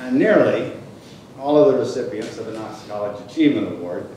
And nearly all of the recipients of the Knox College Achievement Award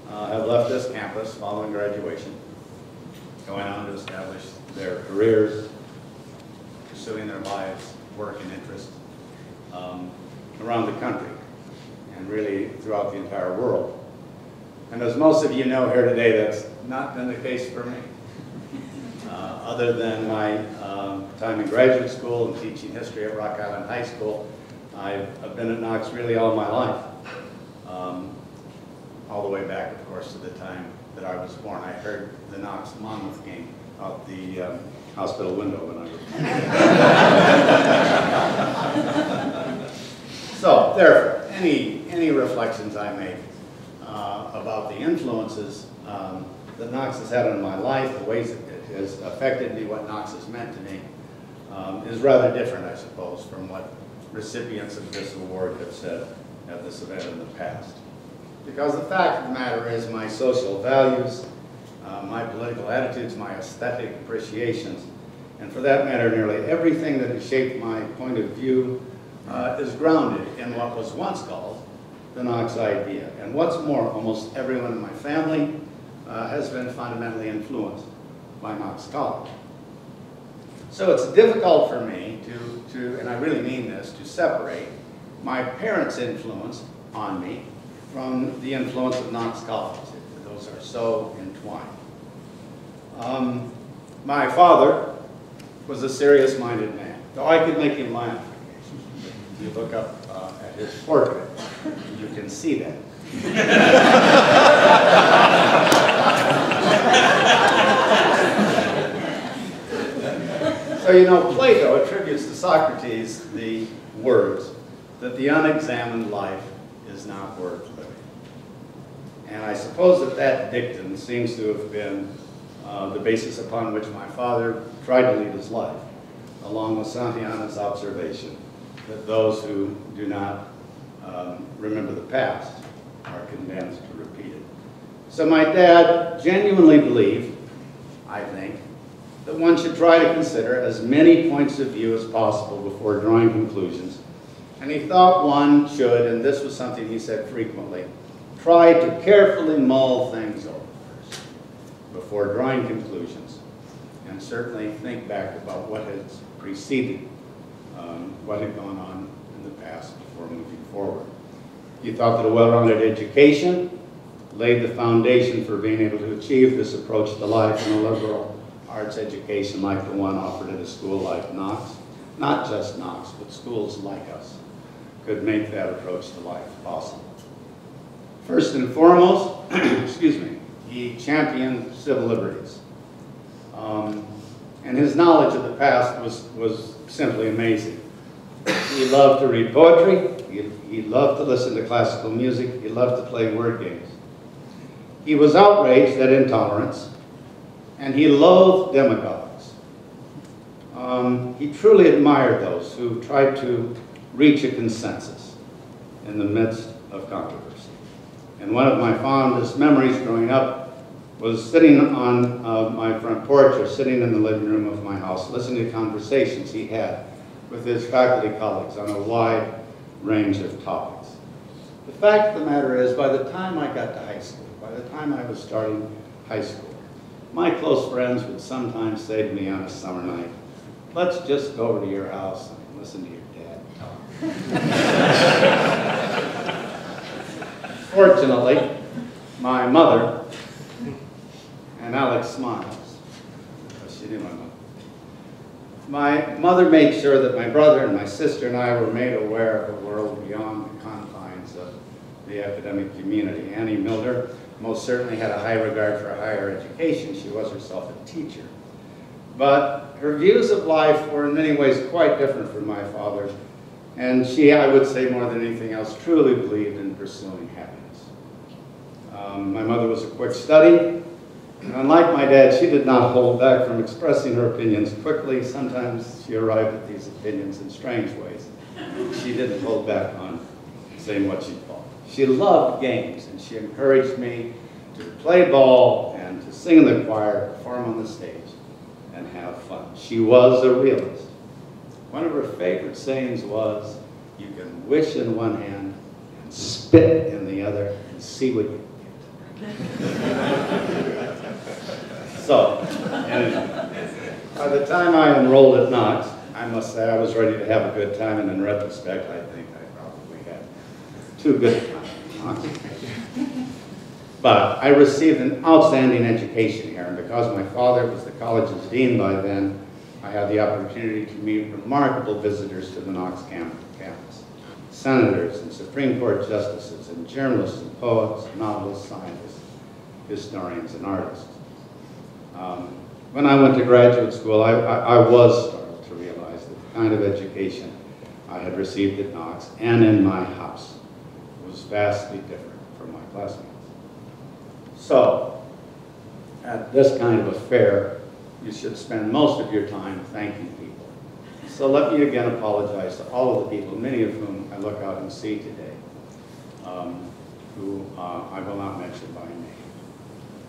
have left this campus following graduation, going on to establish their careers, pursuing their lives, work, and interests around the country and really throughout the entire world. And as most of you know here today, that's not been the case for me. Other than my time in graduate school and teaching history at Rock Island High School, I've been at Knox really all my life. All the way back, of course, to the time that I was born. I heard the Knox Monmouth game out the hospital window when I was born. So, therefore, any reflections I make about the influences that Knox has had on my life, the ways it has affected me, what Knox has meant to me, is rather different, I suppose, from what recipients of this award have said at this event in the past. Because the fact of the matter is my social values, my political attitudes, my aesthetic appreciations, and for that matter, nearly everything that has shaped my point of view is grounded in what was once called the Knox idea. And what's more, almost everyone in my family has been fundamentally influenced by Knox College. So it's difficult for me to, and I really mean this, to separate my parents' influence on me from the influence of Knox College. Those are so entwined. My father was a serious-minded man, though I could make him laugh. If you look up at his portrait, you can see that. So, you know, Plato attributes to Socrates the words that the unexamined life is not worth living. And I suppose that that dictum seems to have been the basis upon which my father tried to lead his life, along with Santayana's observation that those who do not remember the past are condemned to repeat it. So my dad genuinely believed, I think, that one should try to consider as many points of view as possible before drawing conclusions. And he thought one should, and this was something he said frequently, try to carefully mull things over first before drawing conclusions, and certainly think back about what has preceded what had gone on in the past before moving forward. He thought that a well-rounded education laid the foundation for being able to achieve this approach to life in a liberal arts education like the one offered at a school like Knox. Not just Knox, but schools like us could make that approach to life possible. First and foremost, excuse me, he championed civil liberties. And his knowledge of the past was simply amazing. He loved to read poetry, he loved to listen to classical music, he loved to play word games. He was outraged at intolerance, and he loathed demagogues. He truly admired those who tried to reach a consensus in the midst of controversy. And one of my fondest memories growing up was sitting on my front porch or sitting in the living room of my house listening to conversations he had with his faculty colleagues on a wide range of topics. The fact of the matter is, by the time I got to high school, by the time I was starting high school, my close friends would sometimes say to me on a summer night, let's just go over to your house and listen to your dad talk. Fortunately, my mother, and Alex smiles, because she knew my mother. My mother made sure that my brother and my sister and I were made aware of a world beyond the confines of the academic community. Annie Muelder most certainly had a high regard for higher education. She was herself a teacher. But her views of life were in many ways quite different from my father's. And she, I would say more than anything else, truly believed in pursuing happiness. My mother was a quick study. And unlike my dad, she did not hold back from expressing her opinions quickly. Sometimes she arrived at these opinions in strange ways. She didn't hold back on saying what she thought. She loved games, and she encouraged me to play ball and to sing in the choir, perform on the stage, and have fun. She was a realist. One of her favorite sayings was, You can wish in one hand and spit in the other and see what you get. So, anyway, by the time I enrolled at Knox, I must say I was ready to have a good time, and in retrospect, I think I probably had too good a time at Knox. But I received an outstanding education here, and because my father was the college's dean by then, I had the opportunity to meet remarkable visitors to the Knox campus. Senators and Supreme Court justices and journalists and poets, novelists, scientists, historians, and artists. When I went to graduate school, I was startled to realize that the kind of education I had received at Knox and in my house was vastly different from my classmates. So, at this kind of affair, you should spend most of your time thanking people. So let me again apologize to all of the people, many of whom I look out and see today, who I will not mention by name.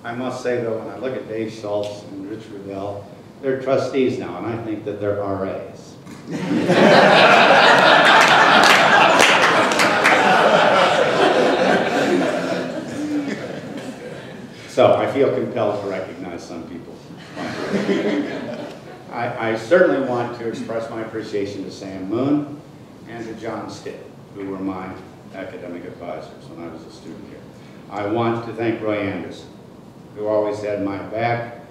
I must say, though, when I look at Dave Schultz and Rich Rudell, they're trustees now, and I think that they're RAs. So I feel compelled to recognize some people. I certainly want to express my appreciation to Sam Moon and to John Stitt, who were my academic advisors when I was a student here. I want to thank Roy Anderson, who always had my back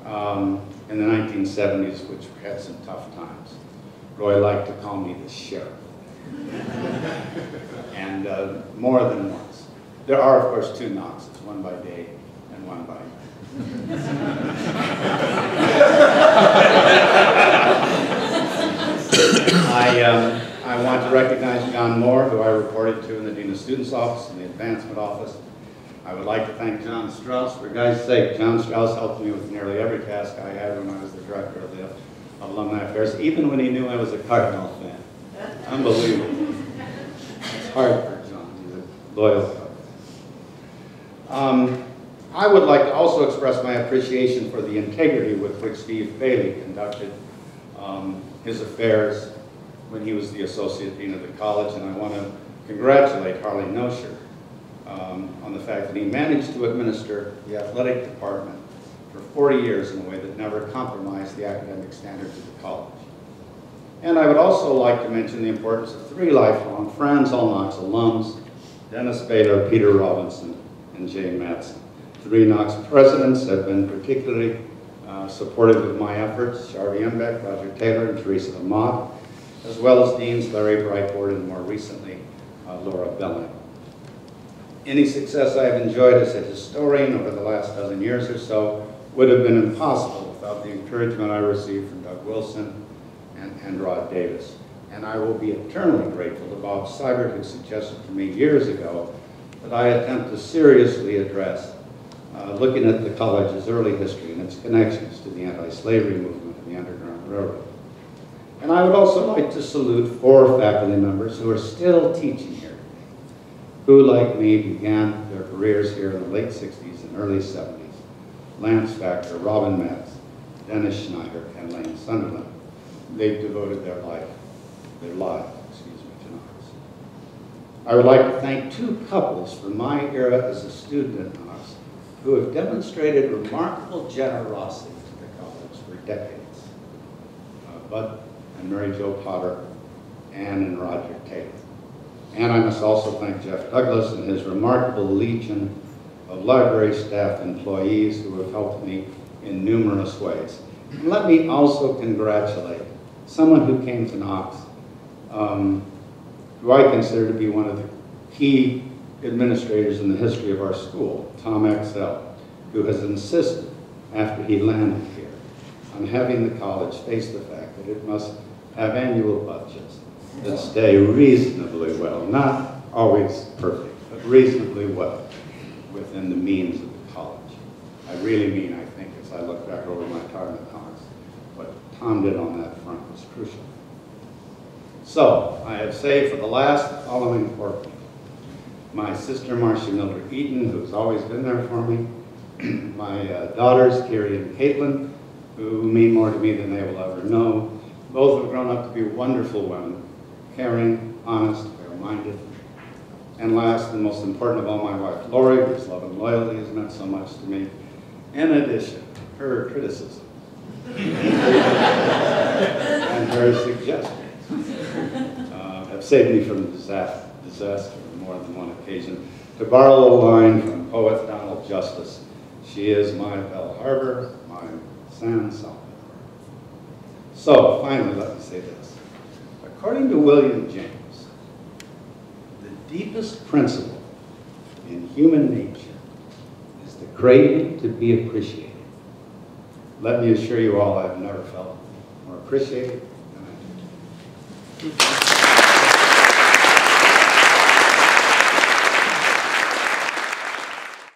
in the 1970s, which had some tough times. Roy liked to call me the sheriff. And more than once. There are, of course, two Knoxes, one by day and one by night. I want to recognize John Moore, who I reported to in the Dean of Students office, in the advancement office. I would like to thank John Strauss. For God's sake, John Strauss helped me with nearly every task I had when I was the director of the Alumni Affairs, even when he knew I was a Cardinal fan. Unbelievable. It's hard for John. He's a loyal Cardinal. I would like to also express my appreciation for the integrity with which Steve Bailey conducted his affairs when he was the Associate Dean of the college, and I want to congratulate Harley Nosher on the fact that he managed to administer the athletic department for 40 years in a way that never compromised the academic standards of the college. And I would also like to mention the importance of three lifelong friends, all Knox alums, Dennis Baylor, Peter Robinson, and Jay Madsen. Three Knox presidents have been particularly supportive of my efforts, Charlie Embeck, Roger Taylor, and Teresa Lamont, as well as Deans Larry Breitbord and more recently Laura Belling. Any success I have enjoyed as a historian over the last dozen years or so would have been impossible without the encouragement I received from Doug Wilson and Rod Davis. And I will be eternally grateful to Bob Seibert, who suggested to me years ago that I attempt to seriously address looking at the college's early history and its connections to the anti-slavery movement and the Underground Railroad. And I would also like to salute 4 faculty members who are still teaching here, who, like me, began their careers here in the late 60s and early 70s. Lance Factor, Robin Metz, Dennis Schneider, and Lane Sunderland. They've devoted their lives, to Knox. I would like to thank 2 couples from my era as a student at Knox who have demonstrated remarkable generosity to the college for decades. Bud and Mary Jo Potter, Ann and Roger Taylor. And I must also thank Jeff Douglas and his remarkable legion of library staff employees who have helped me in numerous ways. And let me also congratulate someone who came to Knox, who I consider to be one of the key administrators in the history of our school, Tom Axel, who has insisted, after he landed here, on having the college face the fact that it must have annual budgets that stay reasonably well, not always perfect, but reasonably well within the means of the college. I really mean, I think, as I look back over my time at Knox, what Tom did on that front was crucial. So, I have saved for the last the following 4 people. My sister, Marcia Miller Eaton, who's always been there for me. My daughters, Carrie and Caitlin, who mean more to me than they will ever know. Both have grown up to be wonderful women, caring, honest, fair-minded. And last and most important of all, my wife, Lori, whose love and loyalty has meant so much to me. In addition, her criticism and her suggestions have saved me from disaster on more than one occasion. To borrow a line from poet Donald Justice, she is my Belle Harbor, my San Salvador. So, finally, let me say this. According to William James, the deepest principle in human nature is the craving to be appreciated. Let me assure you all I've never felt more appreciated than I do.